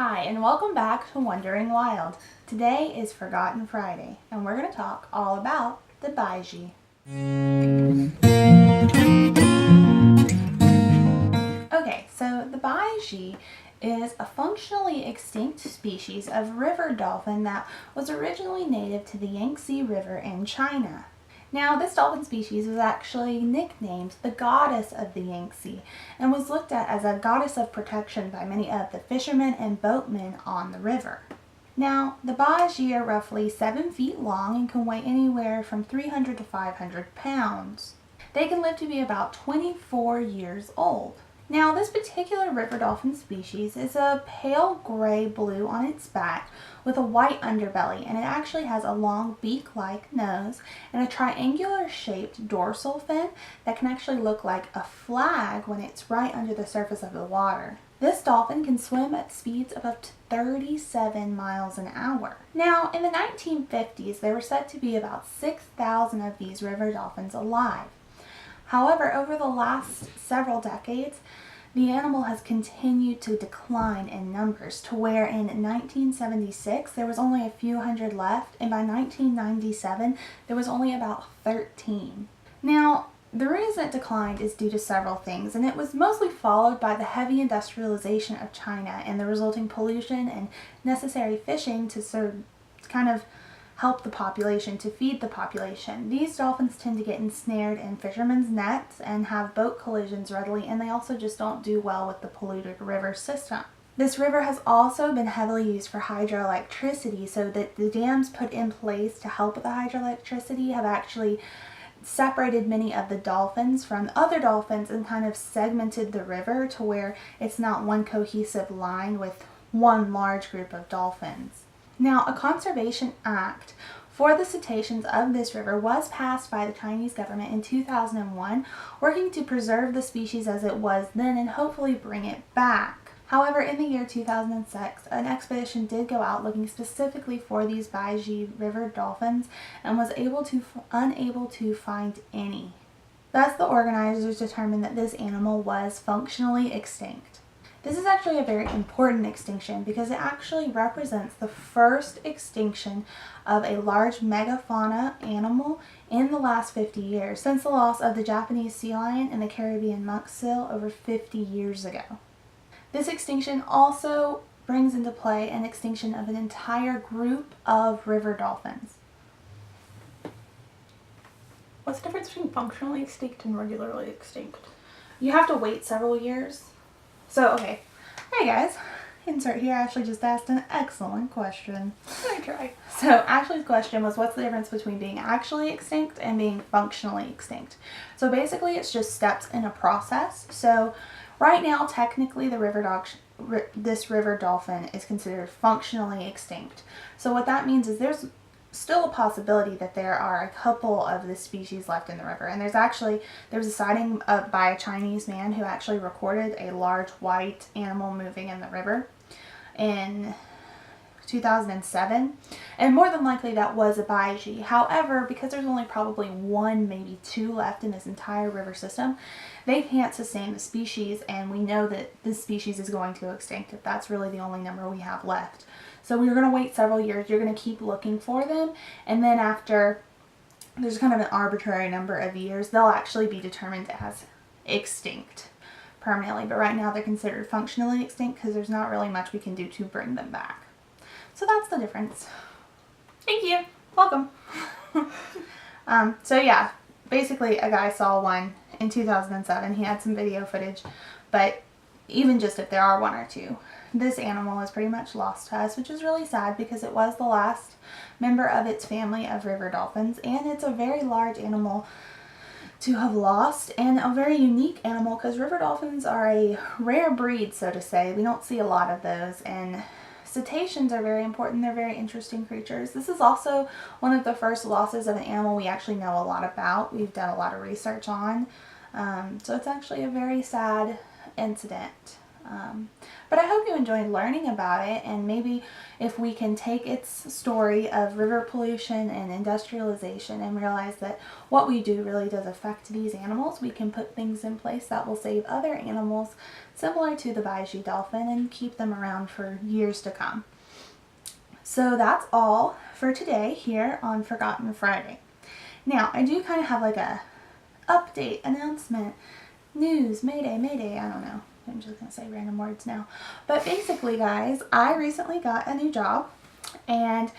Hi, and welcome back to Wandering Wild. Today is Forgotten Friday, and we're going to talk all about the Baiji. Okay, so the Baiji is a functionally extinct species of river dolphin that was originally native to the Yangtze River in China. Now, this dolphin species was actually nicknamed the goddess of the Yangtze and was looked at as a goddess of protection by many of the fishermen and boatmen on the river. Now, the Baiji are roughly 7 feet long and can weigh anywhere from 300 to 500 pounds. They can live to be about 24 years old. Now, this particular river dolphin species is a pale gray-blue on its back with a white underbelly, and it actually has a long beak-like nose and a triangular-shaped dorsal fin that can actually look like a flag when it's right under the surface of the water. This dolphin can swim at speeds of up to 37 miles an hour. Now, in the 1950s, there were said to be about 6,000 of these river dolphins alive. However, over the last several decades, the animal has continued to decline in numbers to where in 1976 there was only a few hundred left, and by 1997 there was only about 13. Now, the reason it declined is due to several things, and it was mostly followed by the heavy industrialization of China and the resulting pollution and necessary fishing to kind of help the population, to feed the population. These dolphins tend to get ensnared in fishermen's nets and have boat collisions readily, and they also just don't do well with the polluted river system. This river has also been heavily used for hydroelectricity, so that the dams put in place to help with the hydroelectricity have actually separated many of the dolphins from other dolphins and kind of segmented the river to where it's not one cohesive line with one large group of dolphins. Now, a conservation act for the cetaceans of this river was passed by the Chinese government in 2001, working to preserve the species as it was then and hopefully bring it back. However, in the year 2006, an expedition did go out looking specifically for these Baiji river dolphins and was unable to find any. Thus, the organizers determined that this animal was functionally extinct. This is actually a very important extinction because it actually represents the first extinction of a large megafauna animal in the last 50 years, since the loss of the Japanese sea lion and the Caribbean monk seal over 50 years ago. This extinction also brings into play an extinction of an entire group of river dolphins. What's the difference between functionally extinct and regularly extinct? You have to wait several years. So, okay. Hey guys, insert here. Ashley just asked an excellent question. I try. So, Ashley's question was, what's the difference between being actually extinct and being functionally extinct? So, basically, it's just steps in a process. So, right now, technically, this river dolphin is considered functionally extinct. So, what that means is there's still a possibility that there are a couple of this species left in the river. And there was a sighting by a Chinese man who actually recorded a large white animal moving in the river in 2007. And more than likely that was a Baiji. However, because there's only probably one, maybe two left in this entire river system, they can't sustain the species, and we know that this species is going to extinct if that's really the only number we have left. So we're going to wait several years. You're going to keep looking for them, and then after there's kind of an arbitrary number of years, they'll actually be determined as extinct permanently. But right now they're considered functionally extinct because there's not really much we can do to bring them back. So that's the difference. Thank you. Welcome. So yeah, basically a guy saw one in 2007. He had some video footage, but even just if there are one or two, this animal is pretty much lost to us, which is really sad because it was the last member of its family of river dolphins, and it's a very large animal to have lost, and a very unique animal because river dolphins are a rare breed, so to say. We don't see a lot of those, and cetaceans are very important. They're very interesting creatures. This is also one of the first losses of an animal we actually know a lot about. We've done a lot of research on, so it's actually a very sad incident. But I hope you enjoyed learning about it, and maybe if we can take its story of river pollution and industrialization and realize that what we do really does affect these animals, we can put things in place that will save other animals similar to the Baiji dolphin and keep them around for years to come. So that's all for today here on Forgotten Friday. Now, I do kind of have like a update, announcement, news, mayday, mayday, I don't know. I'm just going to say random words now. But basically, guys, I recently got a new job, and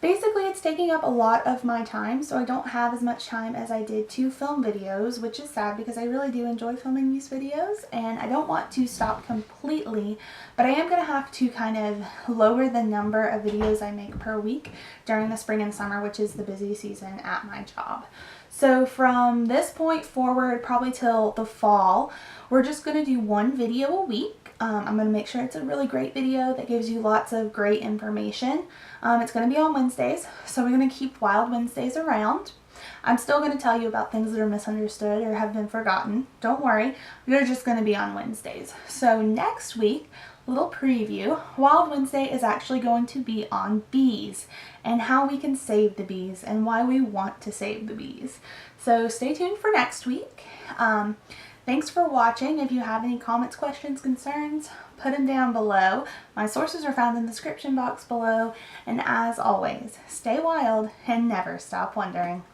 basically it's taking up a lot of my time, so I don't have as much time as I did to film videos, which is sad because I really do enjoy filming these videos, and I don't want to stop completely, but I am going to have to kind of lower the number of videos I make per week during the spring and summer, which is the busy season at my job. So from this point forward, probably till the fall, we're just going to do one video a week. I'm going to make sure it's a really great video that gives you lots of great information. It's going to be on Wednesdays, so we're going to keep Wild Wednesdays around. I'm still going to tell you about things that are misunderstood or have been forgotten. Don't worry, they're just going to be on Wednesdays. So next week, little preview, Wild Wednesday is actually going to be on bees and how we can save the bees and why we want to save the bees. So stay tuned for next week. Thanks for watching. If you have any comments, questions, concerns, put them down below. My sources are found in the description box below. And as always, stay wild and never stop wondering.